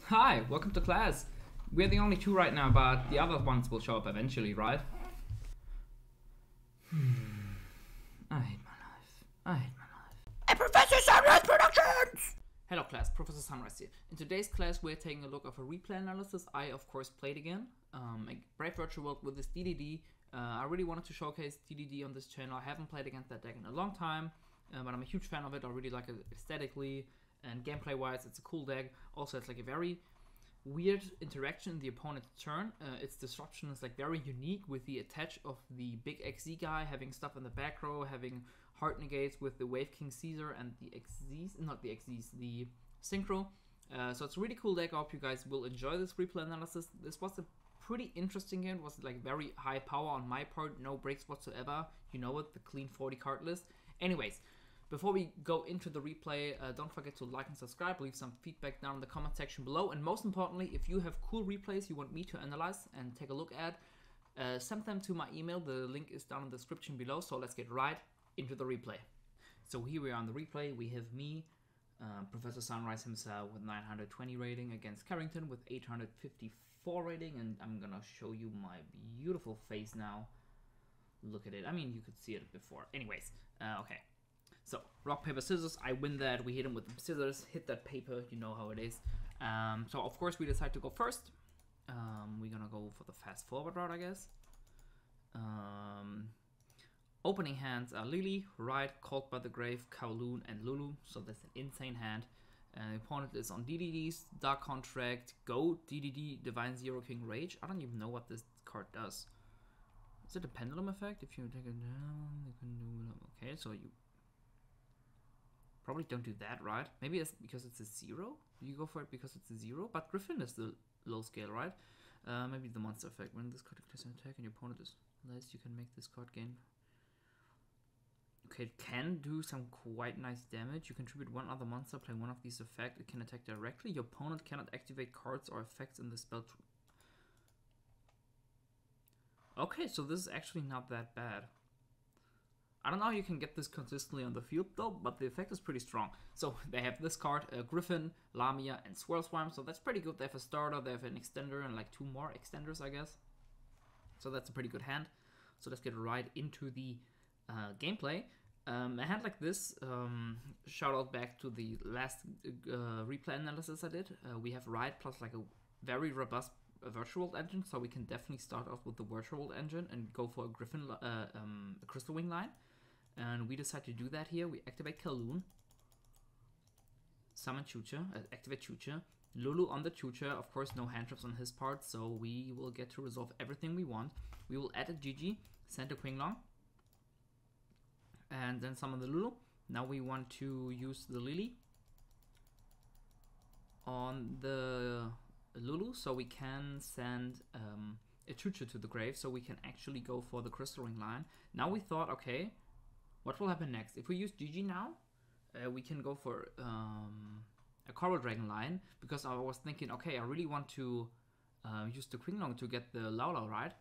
Hi, welcome to class. We're the only two right now, but the other ones will show up eventually, right? I hate my life. I hate my life. And Professor Sunreis Productions! Hello class, Professor Sunreis here. In today's class we're taking a look at a replay analysis I of course played again. A Brave Virtual World with this DDD. I really wanted to showcase DDD on this channel. I haven't played against that deck in a long time, but I'm a huge fan of it. I really like it aesthetically and gameplay wise. It's a cool deck. Also it's like a very weird interaction in the opponent's turn. Its disruption is like very unique with the attach of the big XZ guy having stuff in the back row, having hard negates with the Wave King Caesar and the XZs, not the XZs, the Synchro. So it's a really cool deck. I hope you guys will enjoy this replay analysis. This was a pretty interesting game. It was like very high power on my part, no breaks whatsoever. You know it, the clean 40 card list. Anyways, before we go into the replay, don't forget to like and subscribe, leave some feedback down in the comment section below, and most importantly, if you have cool replays you want me to analyze and take a look at, send them to my email. The link is down in the description below, so let's get right into the replay. So here we are on the replay. We have me, Professor Sunreis himself with 920 rating against Carrington with 854 rating, and I'm gonna show you my beautiful face now. Look at it. I mean, you could see it before. Anyways, okay. So, rock, paper, scissors, I win that, we hit him with the scissors, hit that paper, you know how it is. So of course we decide to go first. We're gonna go for the fast forward route, I guess. Opening hands are Lily, Ride, Called by the Grave, Kowloon, and Lulu, so that's an insane hand. The opponent is on DDDs, Dark Contract, Go, DDD, Divine Zero King, Rage. I don't even know what this card does. Is it a pendulum effect? If you take it down, you can do it. Okay, so you probably don't do that, right? Maybe it's because it's a 0? You go for it because it's a 0? But Griffin is the low scale, right? Maybe the monster effect. When this card declares an attack and your opponent is less, you can make this card gain. Okay, it can do some quite nice damage. You contribute one other monster, play one of these effects. It can attack directly. Your opponent cannot activate cards or effects in the spell. Okay, so this is actually not that bad. I don't know how you can get this consistently on the field though, but the effect is pretty strong. So they have this card, Griffin, Lamia, and Swirl Swarm, so that's pretty good. They have a starter, they have an extender, and like 2 more extenders, I guess. So that's a pretty good hand. So let's get right into the gameplay. A hand like this, shout out back to the last replay analysis I did. We have Ride plus like a very robust Virtual World engine, so we can definitely start off with the Virtual World engine and go for a Griffin, a Crystal Wing line. And we decide to do that here. We activate Kowloon, summon Chucha, activate Chucha, Lulu on the Chucha. Of course, no hand traps on his part, so we will get to resolve everything we want. We will add a GG, send a Qinglong, and then summon the Lulu. Now we want to use the Lily on the Lulu, so we can send a Chucha to the grave, so we can actually go for the Crystal Ring line. Now we thought, okay, what will happen next? If we use GG now, we can go for a Coral Dragon line, because I was thinking, okay, I really want to use the Qinglong to get the Laulau, right?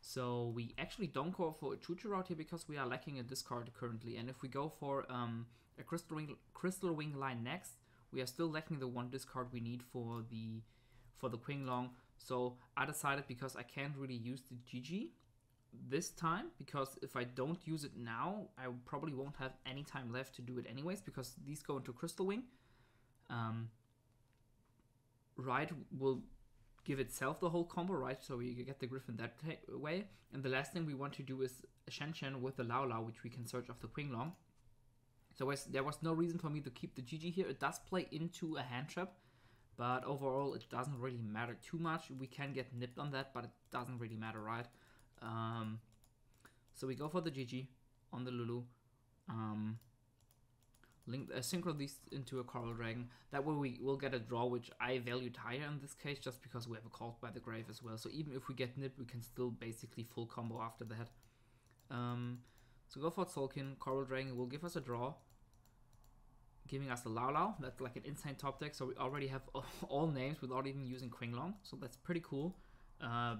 So we actually don't go for a Chucha route here because we are lacking a discard currently, and if we go for a Crystal Wing line next, we are still lacking the 1 discard we need for the Qinglong. So I decided, because I can't really use the GG this time, because if I don't use it now, I probably won't have any time left to do it anyways, because these go into Crystal Wing. Ride will give itself the whole combo, right? So we get the Griffin that way. And the last thing we want to do is a Shen Shen with the Laulau, which we can search off the Qinglong. So there was no reason for me to keep the GG here. It does play into a hand trap, but overall it doesn't really matter too much. We can get nipped on that, but it doesn't really matter, right? So we go for the GG on the Lulu. Synchro these into a Coral Dragon. That way we will get a draw, which I valued higher in this case, just because we have a Called by the Grave as well. So even if we get nipped, we can still basically full combo after that. So go for Tzolk'in. Coral Dragon will give us a draw, giving us a Laulau. That's like an insane top deck, so we already have all names without even using Qinglong. So that's pretty cool.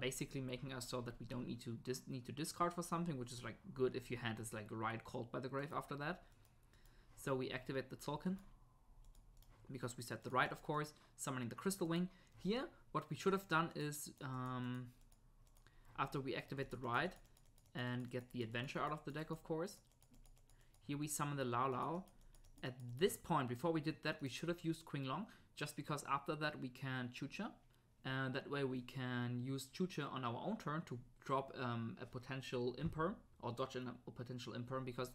Basically making us so that we don't need to discard for something, which is like good if your hand is like Ride, Called by the Grave after that. So we activate the Tzolk'in. because we set the right, of course, summoning the Crystal Wing. Here, what we should have done is, after we activate the right and get the Adventure out of the deck, of course, here we summon the Lao Lao. At this point, before we did that, we should have used Qinglong, just because after that we can Chucha, and that way we can use Chucha on our own turn to drop a potential Imperm, or dodge a potential Imperm, because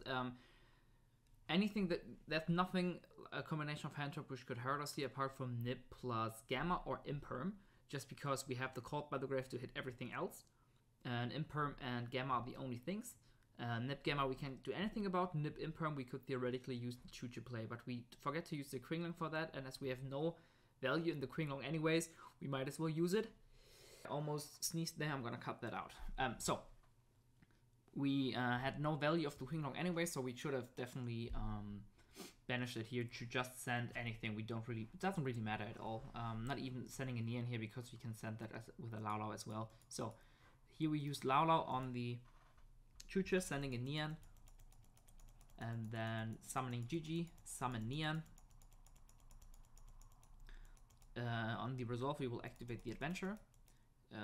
anything there's nothing, a combination of hand trap which could hurt us here apart from Nip plus Gamma or Imperm, just because we have the Caught by the Grave to hit everything else, and Imperm and Gamma are the only things. Nip Gamma we can't do anything about. Nip Imperm we could theoretically use the Chucha play, but we forget to use the Qinglong for that, and as we have no value in the Qinglong anyways, we might as well use it. I almost sneezed there, I'm gonna cut that out. So we had no value of the Qinglong anyway, so we should have definitely banished it here to just send anything. It doesn't really matter at all. Not even sending a Nian here, because we can send that with a Lao Lao as well. So here we used Lao Lao on the Chucha, sending a Nian, and then summoning Gigi, summon Nian. On the resolve we will activate the Adventure.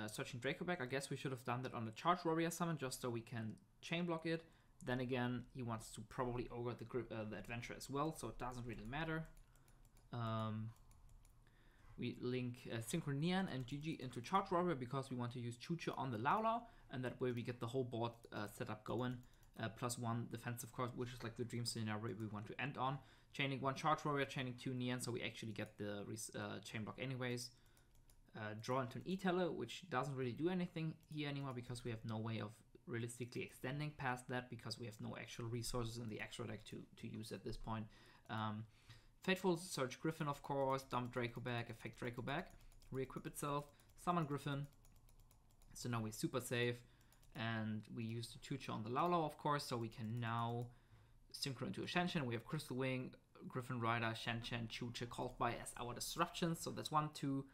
Searching Draco back, I guess we should have done that on the Charge Warrior summon, just so we can chain block it. Then again, he wants to probably ogre the Adventure as well, so it doesn't really matter. We link Synchro Nian and Gigi into Charge Warrior because we want to use Chucha on the Lao Lao, and that way we get the whole board set up going. +1 defense, of course, which is like the dream scenario we want to end on. Chaining 1 Charge Warrior, chaining 2 Nian, so we actually get the chain block anyways. Draw into an E-Teller, which doesn't really do anything here anymore because we have no way of realistically extending past that, because we have no actual resources in the extra deck to use at this point. Fateful, search Griffin, of course, dump Draco back, effect Draco back, re-equip itself, summon Griffin. So now we're super safe, and we use the Chucha on the Lao Lao, of course, so we can now synchro into a Shen. We have Crystal Wing, Griffin Rider, Shen, Chucha, called by as our disruptions. So that's 1, 2,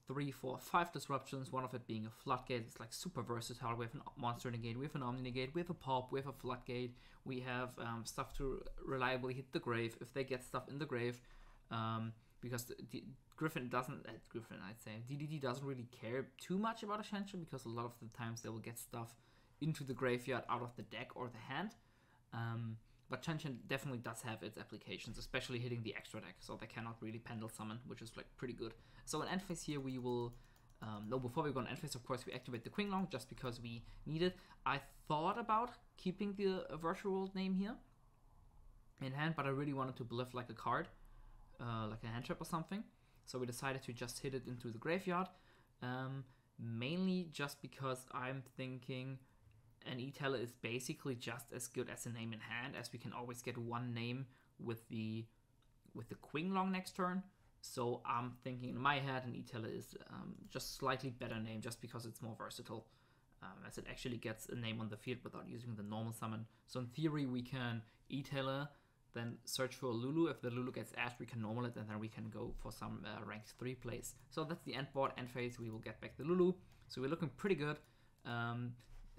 3, 4, 5 disruptions, one of it being a Floodgate. It's like super versatile. We have a Monster Negate, we have an Omni Negate, we have a Pop, we have a Floodgate, we have stuff to reliably hit the grave if they get stuff in the grave, because the Griffin doesn't, I'd say, DDD doesn't really care too much about a Shen, because a lot of the times they will get stuff into the graveyard out of the deck or the hand. But Shen definitely does have its applications, especially hitting the extra deck, so they cannot really Pendle Summon, which is like pretty good. So in end phase here we will, before we go on end phase, of course, we activate the Qinglong just because we need it. I thought about keeping the Virtual World name here in hand, but I really wanted to bluff like a card, like a hand trap or something. So we decided to just hit it into the graveyard, mainly just because I'm thinking an E-Teller is basically just as good as a name in hand, as we can always get one name with the Qinglong next turn. So I'm thinking in my head an E-Teller is just slightly better name, just because it's more versatile, as it actually gets a name on the field without using the normal summon. So in theory we can E-Teller, then search for a Lulu. If the Lulu gets ashed, we can normal it, and then we can go for some ranked 3 plays. So that's the end board. End phase, we will get back the Lulu. So we're looking pretty good.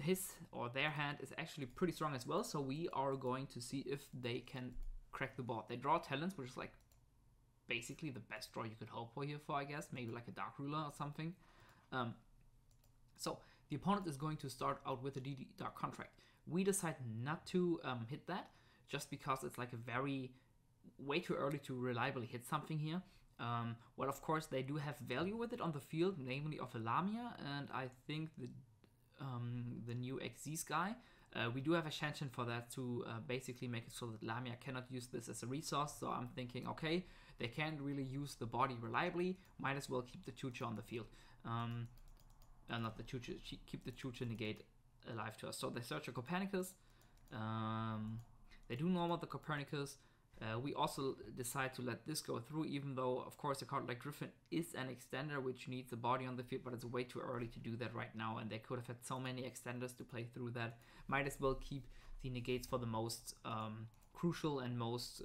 His or their hand is actually pretty strong as well, so we are going to see if they can crack the board. They draw Talents, which is like basically the best draw you could hope for here, I guess. Maybe like a Dark Ruler or something. So the opponent is going to start out with a DD Dark Contract. We decide not to hit that, just because it's like way too early to reliably hit something here. Well, of course, they do have value with it on the field, namely of a Lamia, and I think the new XZ guy. We do have a Shen for that to basically make it so that Lamia cannot use this as a resource. So I'm thinking, okay, they can't really use the body reliably, might as well keep the Chucha on the field. Not the Chucha, keep the Chucha Negate alive to us. So they search a Copernicus. They do normal the Copernicus. We also decide to let this go through, even though, of course, a card like Griffin is an extender which needs a body on the field, but it's way too early to do that right now, and they could have had so many extenders to play through that. Might as well keep the negates for the most crucial and most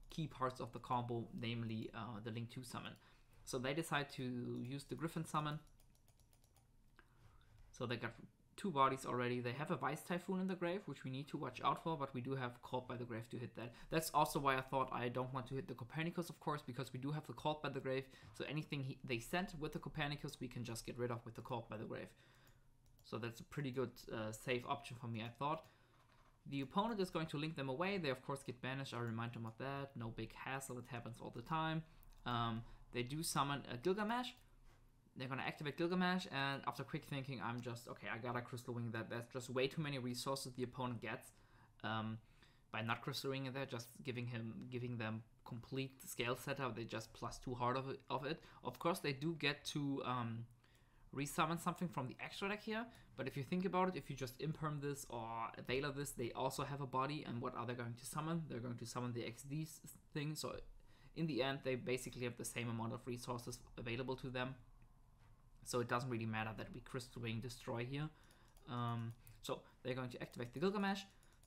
key parts of the combo, namely the Link 2 summon. So they decide to use the Griffin summon. So they got 2 bodies already. They have a Vice Typhoon in the grave, which we need to watch out for, but we do have Called by the Grave to hit that. That's also why I thought I don't want to hit the Copernicus, of course, because we do have the Called by the Grave, so anything they sent with the Copernicus, we can just get rid of with the Called by the Grave. So that's a pretty good safe option for me, I thought. The opponent is going to link them away. They, of course, get banished. I remind them of that. No big hassle. It happens all the time. They do summon a Gilgamesh. They're going to activate Gilgamesh, and after quick thinking, I'm just, okay, I gotta Crystal Wing that. That's just way too many resources the opponent gets. By not Crystal Winging that, just giving them complete scale setup, they just +2 hard of it. Of course, they do get to resummon something from the extra deck here, but if you think about it, if you just imperm this or Veiler this, they also have a body, and what are they going to summon? They're going to summon the XD thing, so in the end, they basically have the same amount of resources available to them. So it doesn't really matter that we Crystal Wing destroy here. So they're going to activate the Gilgamesh.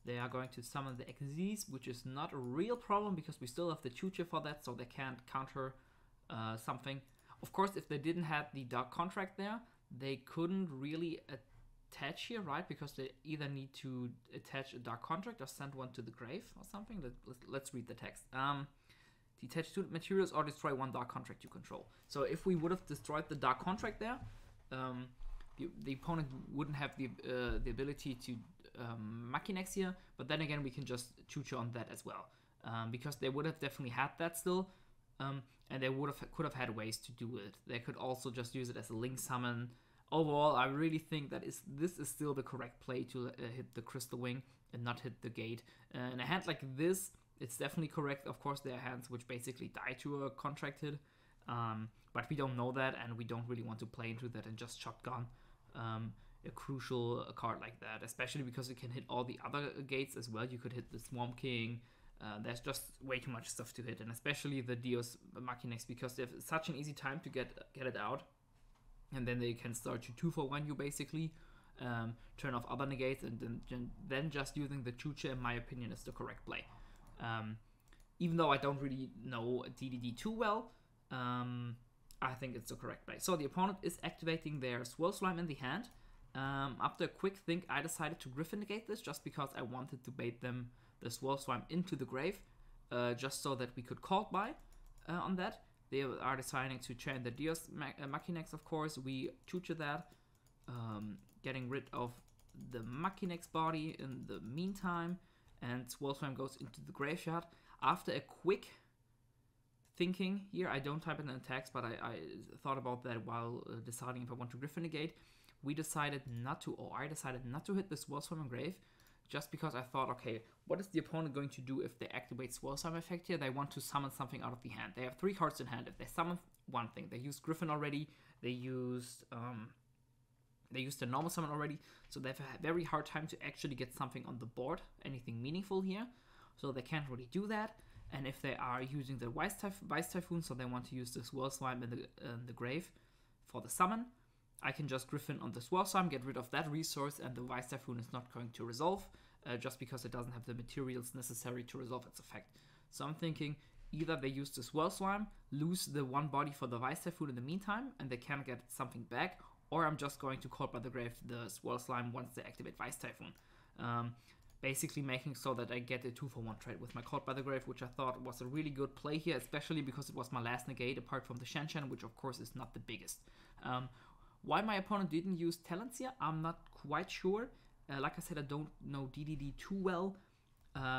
They are going to summon the XZs, which is not a real problem because we still have the Chuche for that, so they can't counter something. Of course, if they didn't have the Dark Contract there, they couldn't really attach here, right? Because they either need to attach a Dark Contract or send one to the grave or something. Let's read the text. Detach 2 materials or destroy 1 Dark Contract you control. So if we would have destroyed the Dark Contract there, the opponent wouldn't have the ability to Machinex here, but then again we can just Chuche on that as well. Because they would have definitely had that still, and they could have had ways to do it. They could also just use it as a link summon. Overall, I really think that this is still the correct play to hit the Crystal Wing and not hit the gate. In a hand like this, it's definitely correct. Of course, there are hands which basically die to a contract hit, but we don't know that, and we don't really want to play into that and just shotgun a crucial card like that, especially because it can hit all the other gates as well. You could hit the Swamp King. There's just way too much stuff to hit, and especially the Dios Machinex, because they have such an easy time to get it out, and then they can start to 2-for-1 you basically, turn off other negates, and then just using the Chuche, in my opinion, is the correct play. Even though I don't really know DDD too well, I think it's the correct play. So the opponent is activating their Swirl Slime in the hand. After a quick think, I decided to Griffin negate this just because I wanted to bait them the Swirl Slime into the grave, just so that we could call by on that. They are deciding to chain the Dios Machinex, of course. We Chuche that, getting rid of the Machinex body in the meantime, and Swirl Slime goes into the graveyard. After a quick thinking here, I don't type it in the text, but I thought about that while deciding if I want to Griffin negate. I decided not to hit the Swirl Slime in grave, just because I thought, okay, what is the opponent going to do if they activate Swirl Slime effect here? They want to summon something out of the hand. They have 3 cards in hand. If they summon one thing, they used Griffin already, they used the normal summon already, so they have a very hard time to actually get something on the board, anything meaningful here, so they can't really do that. And if they are using the Vice Typhoon, so they want to use the Swirl Slime in the grave for the summon, I can just Griffin on the Swirl Slime, get rid of that resource, and the Vice Typhoon is not going to resolve, just because it doesn't have the materials necessary to resolve its effect. So I'm thinking either they use the Swirl Slime, lose the 1 body for the Vice Typhoon in the meantime, and they can get something back, or I'm just going to Call by the Grave the Swirl Slime once they activate Vice Typhoon. Basically making so that I get a 2-for-1 trade with my Call by the Grave, which I thought was a really good play here, especially because it was my last negate, apart from the Shen, which of course is not the biggest. Why my opponent didn't use talents here, I'm not quite sure. Like I said, I don't know DDD too well.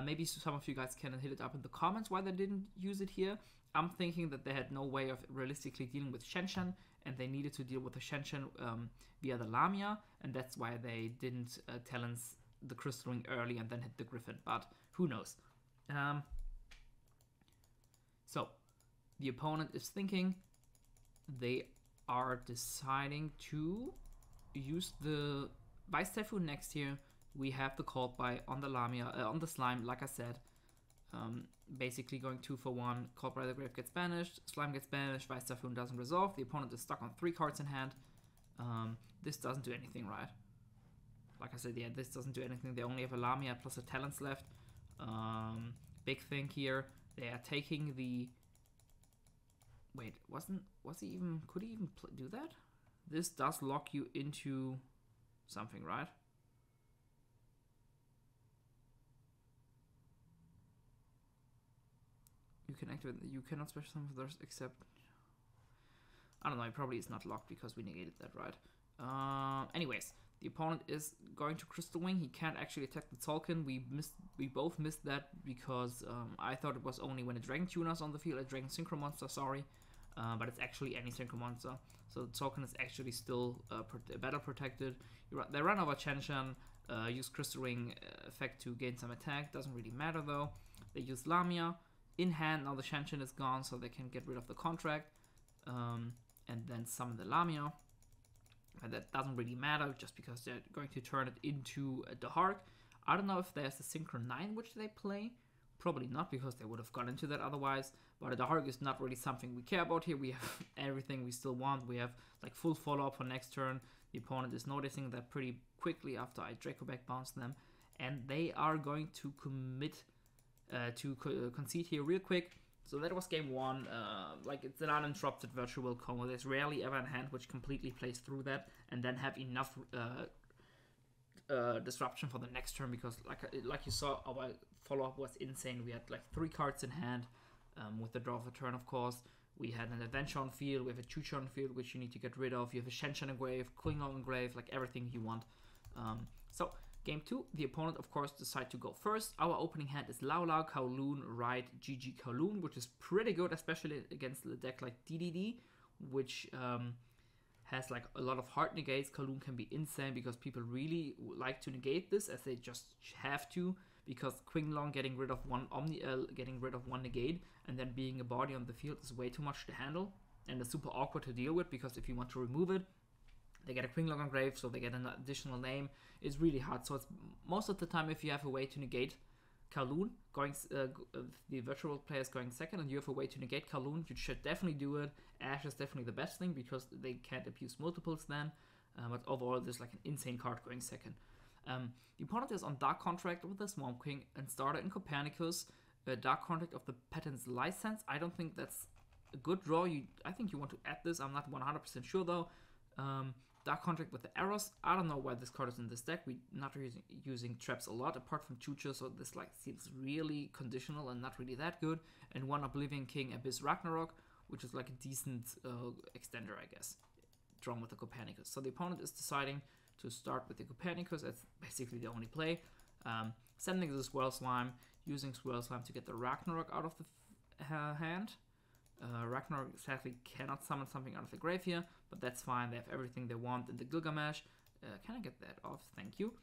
Maybe some of you guys can hit it up in the comments why they didn't use it here. I'm thinking that they had no way of realistically dealing with Shen, and they needed to deal with the Shen via the Lamia, and that's why they didn't talents the Crystal Ring early and then hit the Griffin, but who knows. So, the opponent is thinking, they are deciding to use the Vice Typhoon next here. We have the Called by on the Lamia, on the Slime, like I said. Basically going 2-for-1, Called by the Grave gets banished, Slime gets banished, Vice Typhoon doesn't resolve, the opponent is stuck on 3 cards in hand. This doesn't do anything, right? Like I said, yeah, this doesn't do anything. They only have a Lamia plus a Talents left. Big thing here, they are taking the... Wait, could he even do that? This does lock you into something, right? You can activate. You cannot special summon others except. I don't know. It probably is not locked because we negated that, right? Anyways, the opponent is going to Crystal Wing. He can't actually attack the Tolkien. We both missed that because I thought it was only when a Dragon Tuner's on the field, a Dragon Synchro Monster, sorry. But it's actually any Synchro Monster. So the Tolkien is actually still battle protected. They run over Chen, use Crystal Ring effect to gain some attack. Doesn't really matter though. They use Lamia. In hand, now the Chen is gone, so they can get rid of the contract. And then summon the Lamia. And that doesn't really matter, just because they're going to turn it into the Hark. I don't know if there's a Synchro 9 which they play. Probably not, because they would have gone into that otherwise. But the Hark is not really something we care about here. We have everything we still want. We have like full follow-up for next turn. The opponent is noticing that pretty quickly after I Draco back bounce them. And they are going to commit to concede here real quick. So that was game 1. Like, it's an uninterrupted virtual combo. There's rarely ever a hand which completely plays through that and then have enough disruption for the next turn, because like you saw, our follow-up was insane. We had like 3 cards in hand with the draw of the turn, of course. We had an Adventure on field, we have a Chucha on field, which you need to get rid of. You have a Shenshan engrave, Klingon engrave, like everything you want. So game 2, the opponent, of course, decide to go first. Our opening hand is Lao Lao, Kowloon, Ride, GG Kowloon, which is pretty good, especially against the deck like DDD, which has like a lot of hard negates. Kowloon can be insane because people really like to negate this, as they just have to, because Qinglong getting rid of one getting rid of one negate and then being a body on the field is way too much to handle, and it's super awkward to deal with, because if you want to remove it, they get a Qinglong engrave, so they get an additional name. It's really hard. So it's most of the time, if you have a way to negate Kowloon, the virtual player is going second, and you have a way to negate Kowloon, you should definitely do it. Ash is definitely the best thing, because they can't abuse multiples then. But overall, there's like an insane card going second. The opponent is on Dark Contract with the Swamp King and starter in Copernicus. Dark Contract of the Patent's License. I don't think that's a good draw. I think you want to add this. I'm not 100% sure though. Dark Contract with the Arrows. I don't know why this card is in this deck. We're not using traps a lot, apart from Chucha, so this like seems really conditional and not really that good. And one Oblivion King Abyss Ragnarok, which is like a decent extender, I guess, drawn with the Copernicus. So the opponent is deciding to start with the Copernicus. That's basically the only play. Sending the Swirl Slime, using Swirl Slime to get the Ragnarok out of the hand. Ragnarok sadly cannot summon something out of the grave here, but that's fine. They have everything they want in the Gilgamesh. Can I get that off? Thank you.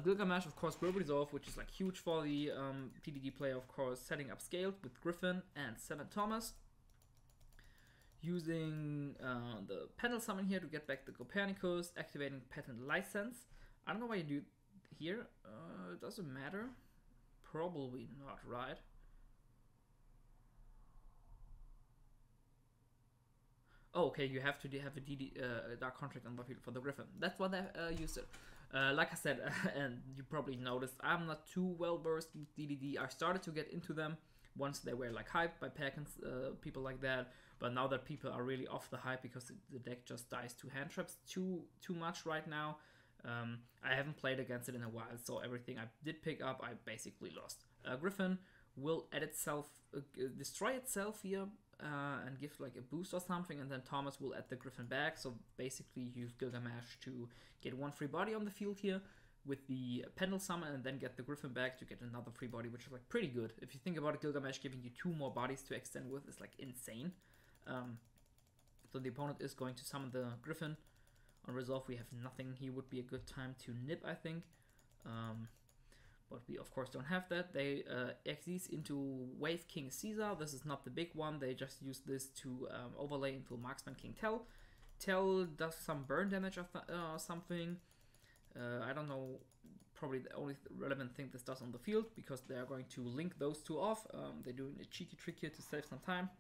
Gilgamesh, of course, will resolve, which is like huge for the PDD player, of course. Setting up Scaled with Griffin and 7 Thomas. Using the Pendle Summon here to get back the Copernicus, activating Patent License. I don't know why you do it here. It doesn't matter. Probably not, right? Oh, okay, you have to have a Dark Contract on the field for the Griffin. That's why I used it. Like I said, and you probably noticed, I'm not too well versed with DDD. I started to get into them once they were like hyped by Pack and people like that. But now that people are really off the hype, because the deck just dies to hand traps too much right now. I haven't played against it in a while, so everything I did pick up, I basically lost. Griffin will add itself, destroy itself here, and give like a boost or something, and then Thomas will add the Griffin back. So basically use Gilgamesh to get 1 free body on the field here with the Pendle Summon, and then get the Griffin back to get another free body, which is like pretty good. If you think about it, Gilgamesh giving you 2 more bodies to extend with is like insane. So the opponent is going to summon the Griffin. On resolve, we have nothing. He would be a good time to nip, I think. But we, of course, don't have that. They exist into Wave King Caesar. This is not the big one. They just use this to overlay into Marksman King Tell. Tell does some burn damage or something. I don't know. Probably the only relevant thing this does on the field, because they are going to link those 2 off. They're doing a cheeky trick here to save some time.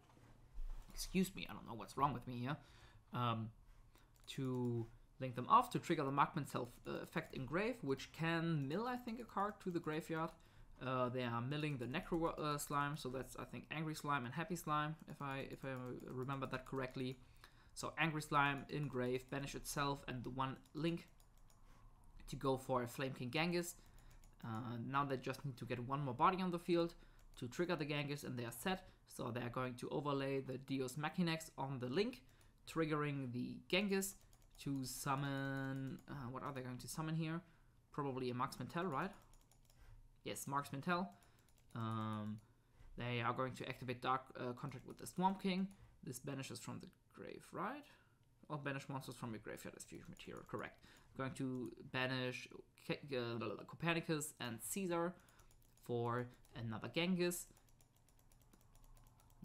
Excuse me, I don't know what's wrong with me here. To link them off to trigger the Markman self effect engrave, which can mill, I think, a card to the graveyard. They are milling the Necro Slime, so that's, I think, Angry Slime and Happy Slime, if I remember that correctly. So Angry Slime, engrave, banish itself, and the 1 link to go for a Flame King Genghis. Now they just need to get one more body on the field to trigger the Genghis, and they are set. So they are going to overlay the Deus Machinax on the Link, triggering the Genghis to summon... what are they going to summon here? Probably a Marksman Tell, right? Yes, Marksman Tell. They are going to activate Dark Contract with the Swamp King. This banishes from the grave, right? Or banish monsters from your graveyard as fusion material, correct. Going to banish Copernicus and Caesar for another Genghis.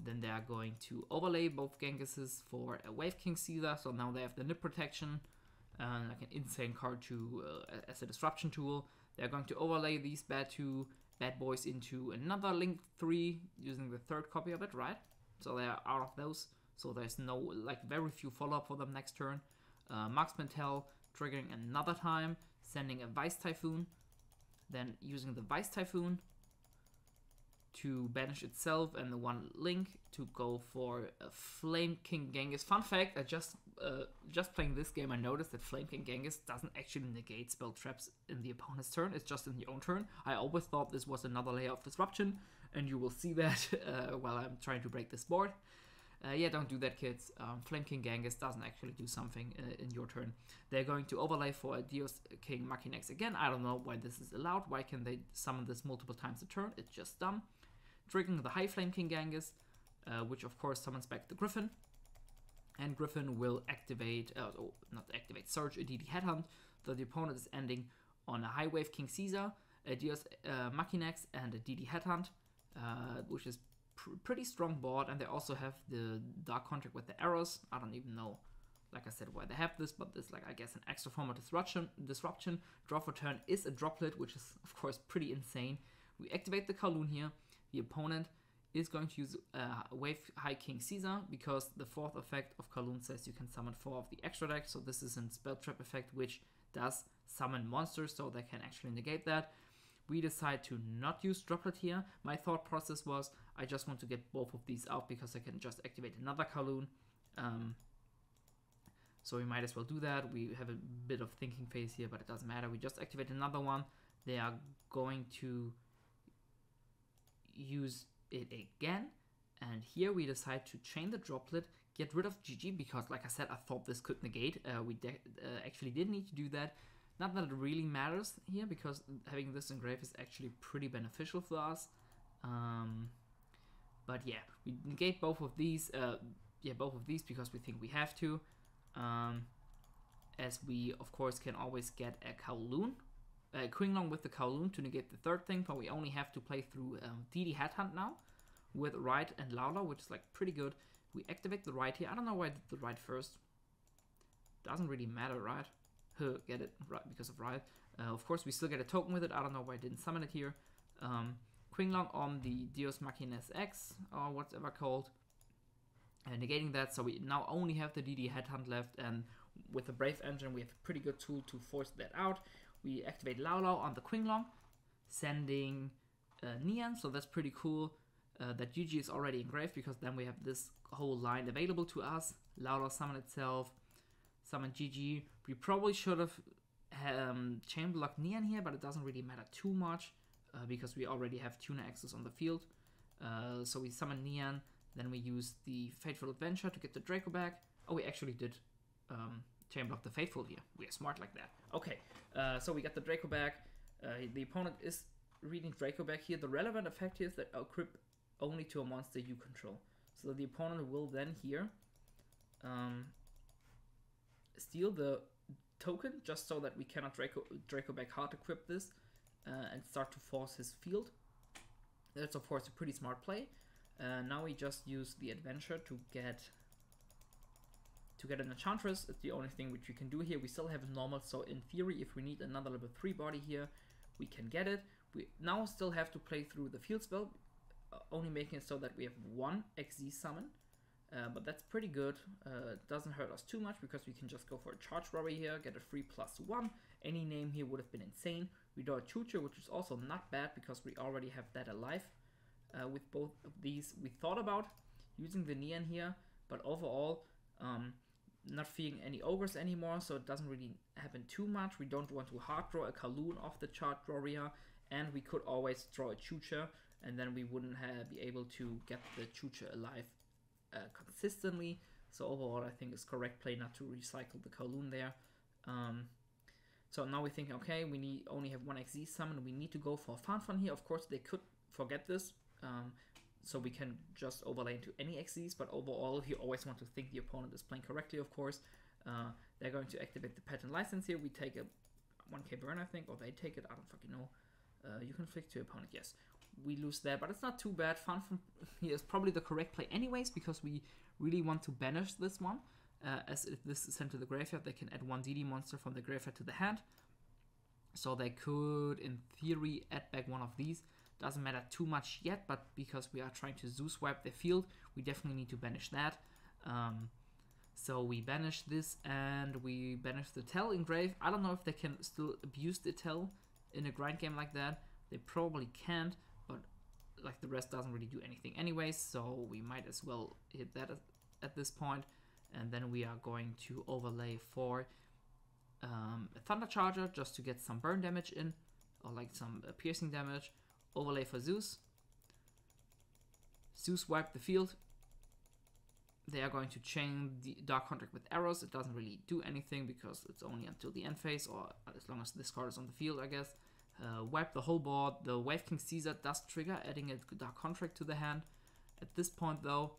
Then they are going to overlay both Genghises for a Wave King Caesar, so now they have the Nip Protection, like an insane card to as a disruption tool. They're going to overlay these two bad boys into another Link 3 using the third copy of it, right? So they are out of those, so there's no, like, very few follow-up for them next turn. Marksman Tell triggering another time, sending a Vice Typhoon, then using the Vice Typhoon to banish itself and the one Link to go for a Flame King Genghis. Fun fact, I just playing this game, I noticed that Flame King Genghis doesn't actually negate spell traps in the opponent's turn, it's just in your own turn. I always thought this was another layer of disruption, and you will see that while I'm trying to break this board. Yeah, don't do that, kids. Flame King Genghis doesn't actually do something in your turn. They're going to overlay for a Deus King Machinax again. I don't know why this is allowed. Why can they summon this multiple times a turn? It's just dumb. Triggering the High Flame King Genghis, which of course summons back the Griffin. And Griffin will activate, Surge a DD Headhunt. So the opponent is ending on a High Wave King Caesar, a Deus Machinax, and a DD Headhunt, which is pretty strong board. And they also have the Dark Contract with the arrows. I don't even know, like I said, why they have this, but this, like, I guess an extra form of disruption. Draw for turn is a droplet, which is of course pretty insane. We activate the Kowloon here. The opponent is going to use Wave High King Caesar, because the fourth effect of Kowloon says you can summon 4 of the extra deck, so this is a spell trap effect which does summon monsters, so they can actually negate that. We decide to not use Droplet here. My thought process was, I just want to get both of these out because I can just activate another Kowloon. So we might as well do that. We have a bit of thinking phase here, but it doesn't matter. We just activate another one. They are going to use it again, and here we decide to chain the Droplet, get rid of GG, because like I said, I thought this could negate. We actually did need to do that. Not that it really matters here, because having this engraved is actually pretty beneficial for us. But yeah, we negate both of these. Both of these because we think we have to. As we of course can always get a Kowloon. Qinglong with the Kowloon to negate the third thing, but we only have to play through DD Headhunt now with Ride and Lala, which is like pretty good. We activate the Ride here. I don't know why I did the Ride first. Doesn't really matter, right? Get it right because of Ride. Of course, we still get a token with it. I don't know why I didn't summon it here. Qinglong on the Deus Machinax X, or whatever called. Negating that, so we now only have the DD Headhunt left, and with the Brave Engine, we have a pretty good tool to force that out. We activate Laulau on the Qinglong, sending Nian, so that's pretty cool. That GG is already engraved, because then we have this whole line available to us. Laulau summon itself, summon GG. We probably should have chain blocked Nian here, but it doesn't really matter too much, because we already have Tuner Axis on the field. So we summon Nian, then we use the Fateful Adventure to get the Draco back. Oh, we actually did chain block the Faithful here. We are smart like that. Okay, so we got the Draco back. The opponent is reading Draco back here. The relevant effect here is that equip only to a monster you control. So the opponent will then here steal the token, just so that we cannot Draco back hard equip this and start to force his field. That's of course a pretty smart play. Now we just use the Adventure to get an Enchantress. It's the only thing which we can do here. We still have normal, so in theory, if we need another level 3 body here, we can get it. We now still have to play through the field spell, only making it so that we have 1 XZ summon, but that's pretty good. It doesn't hurt us too much, because we can just go for a Charge Robbery here, get a free +1. Any name here would have been insane. We draw a Chucho, which is also not bad, because we already have that alive. With both of these, we thought about using the Nian here, but overall, not feeling any ogres anymore, so it doesn't really happen too much. We don't want to hard draw a Kowloon off the chart warrior, and we could always draw a Chucha, and then we wouldn't be able to get the Chucha alive consistently. So overall, I think it's correct play not to recycle the Kowloon there. So now we're thinking, okay, we only have one XZ summon. We need to go for Fan here. Of course, they could forget this. So we can just overlay into any XZs, but overall, you always want to think the opponent is playing correctly, of course. They're going to activate the pattern license here. We take a 1k burn, I think, or they take it, I don't fucking know. You can flick to your opponent, yes. We lose that, but it's not too bad. Fan here is probably the correct play anyways, because we really want to banish this one. As if this is sent to the graveyard, they can add one DD monster from the graveyard to the hand. So they could, in theory, add back one of these. Doesn't matter too much yet, but because we are trying to Zeus wipe their field, we definitely need to banish that. So we banish this, and we banish the Tell in grave. I don't know if they can still abuse the Tell in a grind game like that. They probably can't, but like the rest doesn't really do anything anyways, so we might as well hit that at this point. And then we are going to overlay for a Thunder Charger just to get some burn damage in, or like some piercing damage. Overlay for Zeus. Zeus wipe the field. They are going to chain the Dark Contract with arrows. It doesn't really do anything because it's only until the end phase, or as long as this card is on the field, I guess. Wipe the whole board. The Wave King Caesar does trigger, adding a Dark Contract to the hand. At this point though,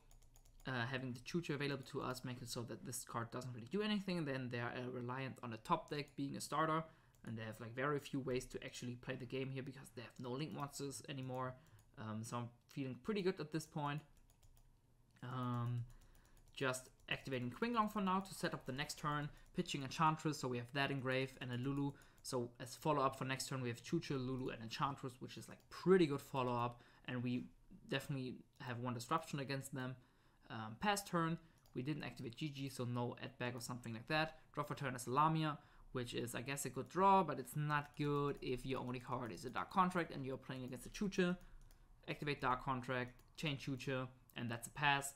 having the Chucha available to us makes it so that this card doesn't really do anything, and then they are reliant on the top deck being a starter, and they have like very few ways to actually play the game here because they have no link monsters anymore. So I'm feeling pretty good at this point. Just activating Qinglong for now to set up the next turn, pitching Enchantress, so we have that in grave, and a Lulu. So as follow-up for next turn we have Chucha, Lulu, and Enchantress, which is like pretty good follow-up, and we definitely have one disruption against them. Past turn, we didn't activate GG, so no add back or something like that. Draw for turn as Lamia, which is, I guess, a good draw, but it's not good if your only card is a Dark Contract and you're playing against a Chucha. Activate Dark Contract, chain Chucha, and that's a pass.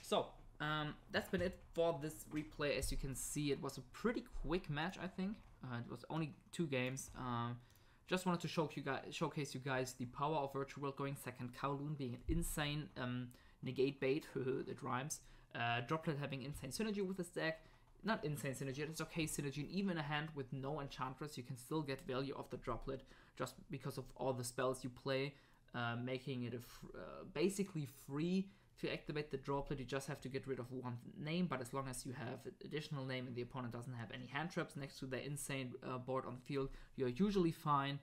So, that's been it for this replay. As you can see, it was a pretty quick match, I think. It was only 2 games. Just wanted to showcase you guys the power of Virtual World going second, Kowloon being an insane negate bait, it rhymes. Droplet having insane synergy with this deck. Not insane synergy, it's okay synergy, and even a hand with no Enchantress, you can still get value of the Droplet just because of all the spells you play, making it basically free to activate the Droplet. You just have to get rid of one name, but as long as you have an additional name and the opponent doesn't have any hand traps next to their insane board on the field, you're usually fine.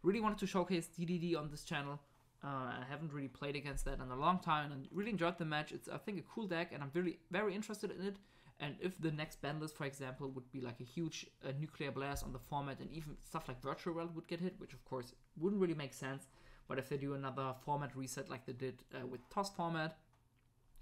Really wanted to showcase DDD on this channel. I haven't really played against that in a long time, and really enjoyed the match. It's, I think, a cool deck, and I'm very interested in it. And if the next ban list, for example, would be like a huge nuclear blast on the format, and even stuff like Virtual World would get hit, which of course wouldn't really make sense. But if they do another format reset like they did with TOS format,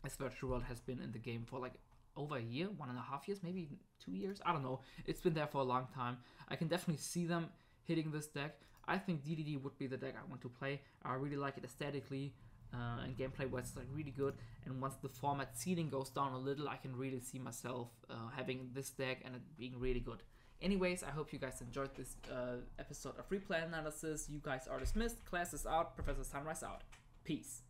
as Virtual World has been in the game for like over a year, 1.5 years, maybe 2 years, I don't know. It's been there for a long time. I can definitely see them hitting this deck. I think DDD would be the deck I want to play. I really like it aesthetically. And gameplay was like really good, and once the format ceiling goes down a little, I can really see myself having this deck and it being really good. Anyways, I hope you guys enjoyed this episode of Replay Analysis. You guys are dismissed, class is out, Professor Sunreis out. Peace.